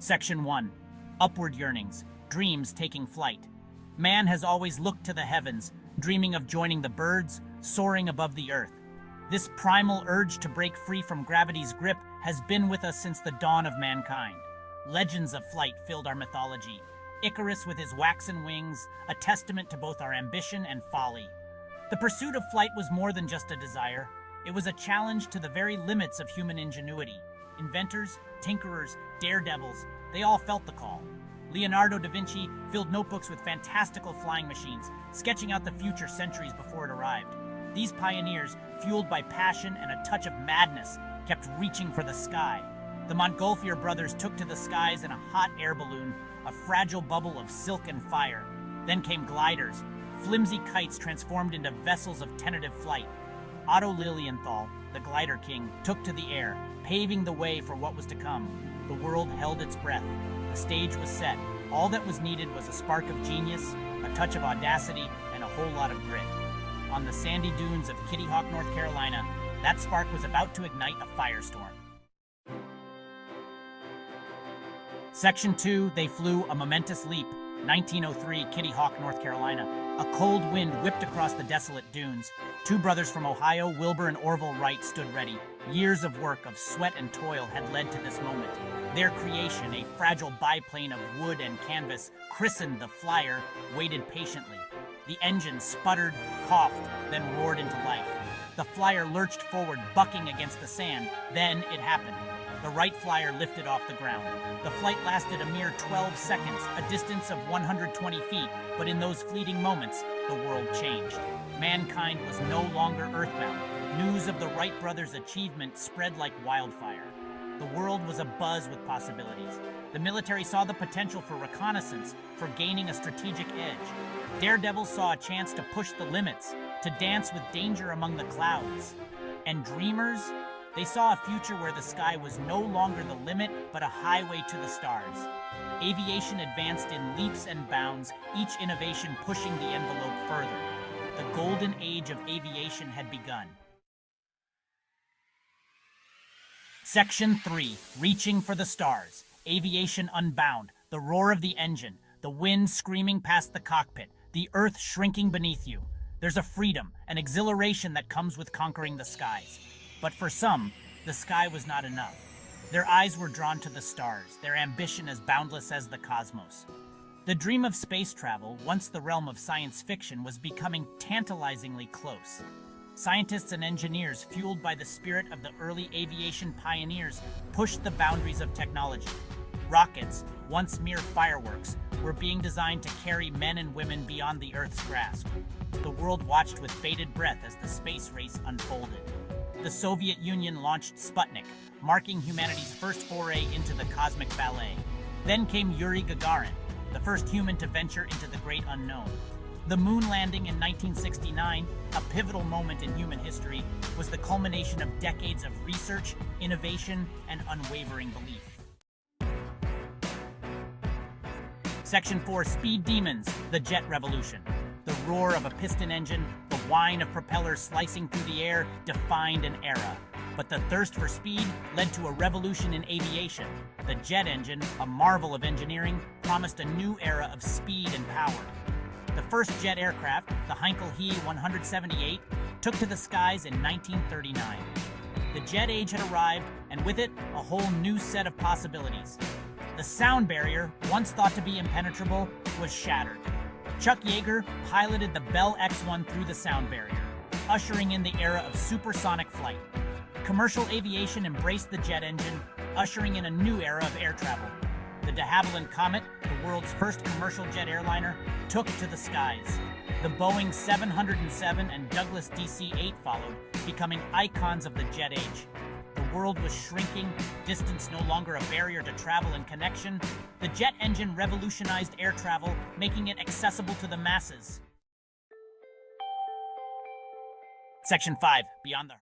Section 1. Upward yearnings, dreams taking flight. Man has always looked to the heavens, dreaming of joining the birds, soaring above the earth. This primal urge to break free from gravity's grip has been with us since the dawn of mankind. Legends of flight filled our mythology. Icarus with his waxen wings, a testament to both our ambition and folly. The pursuit of flight was more than just a desire. It was a challenge to the very limits of human ingenuity. Inventors, tinkerers, daredevils, they all felt the call. Leonardo da Vinci filled notebooks with fantastical flying machines, sketching out the future centuries before it arrived. These pioneers, fueled by passion and a touch of madness, kept reaching for the sky. The Montgolfier brothers took to the skies in a hot air balloon, a fragile bubble of silk and fire. Then came gliders, flimsy kites transformed into vessels of tentative flight. Otto Lilienthal, the glider king, took to the air, paving the way for what was to come. The world held its breath. The stage was set. All that was needed was a spark of genius, a touch of audacity, and a whole lot of grit. On the sandy dunes of Kitty Hawk, North Carolina, that spark was about to ignite a firestorm. Section 2, they flew a momentous leap. 1903, Kitty Hawk, North Carolina. A cold wind whipped across the desolate dunes. Two brothers from Ohio, Wilbur and Orville Wright, stood ready. Years of work, of sweat and toil had led to this moment. Their creation, a fragile biplane of wood and canvas, christened the Flyer, waited patiently. The engine sputtered, coughed, then roared into life. The Flyer lurched forward, bucking against the sand. Then it happened. The Wright Flyer lifted off the ground. The flight lasted a mere 12 seconds, a distance of 120 feet, but in those fleeting moments, the world changed. Mankind was no longer earthbound. News of the Wright brothers' achievement spread like wildfire. The world was abuzz with possibilities. The military saw the potential for reconnaissance, for gaining a strategic edge. Daredevils saw a chance to push the limits, to dance with danger among the clouds. And dreamers? They saw a future where the sky was no longer the limit, but a highway to the stars. Aviation advanced in leaps and bounds, each innovation pushing the envelope further. The golden age of aviation had begun. Section 3, reaching for the stars. Aviation unbound, the roar of the engine, the wind screaming past the cockpit, the earth shrinking beneath you. There's a freedom, an exhilaration that comes with conquering the skies. But for some, the sky was not enough. Their eyes were drawn to the stars, their ambition as boundless as the cosmos. The dream of space travel, once the realm of science fiction, was becoming tantalizingly close. Scientists and engineers, fueled by the spirit of the early aviation pioneers, pushed the boundaries of technology. Rockets, once mere fireworks, were being designed to carry men and women beyond the Earth's grasp. The world watched with bated breath as the space race unfolded. The Soviet Union launched Sputnik, marking humanity's first foray into the cosmic ballet. Then came Yuri Gagarin, the first human to venture into the great unknown. The moon landing in 1969, a pivotal moment in human history, was the culmination of decades of research, innovation, and unwavering belief. Section 4, Speed Demons, the jet revolution. The roar of a piston engine, the whine of propellers slicing through the air defined an era. But the thirst for speed led to a revolution in aviation. The jet engine, a marvel of engineering, promised a new era of speed and power. The first jet aircraft, the Heinkel He 178, took to the skies in 1939. The jet age had arrived, and with it, a whole new set of possibilities. The sound barrier, once thought to be impenetrable, was shattered. Chuck Yeager piloted the Bell X-1 through the sound barrier, ushering in the era of supersonic flight. Commercial aviation embraced the jet engine, ushering in a new era of air travel. The de Havilland Comet, the world's first commercial jet airliner, took to the skies. The Boeing 707 and Douglas DC-8 followed, becoming icons of the jet age. The world was shrinking, distance no longer a barrier to travel and connection. The jet engine revolutionized air travel, making it accessible to the masses. Section 5, Beyond the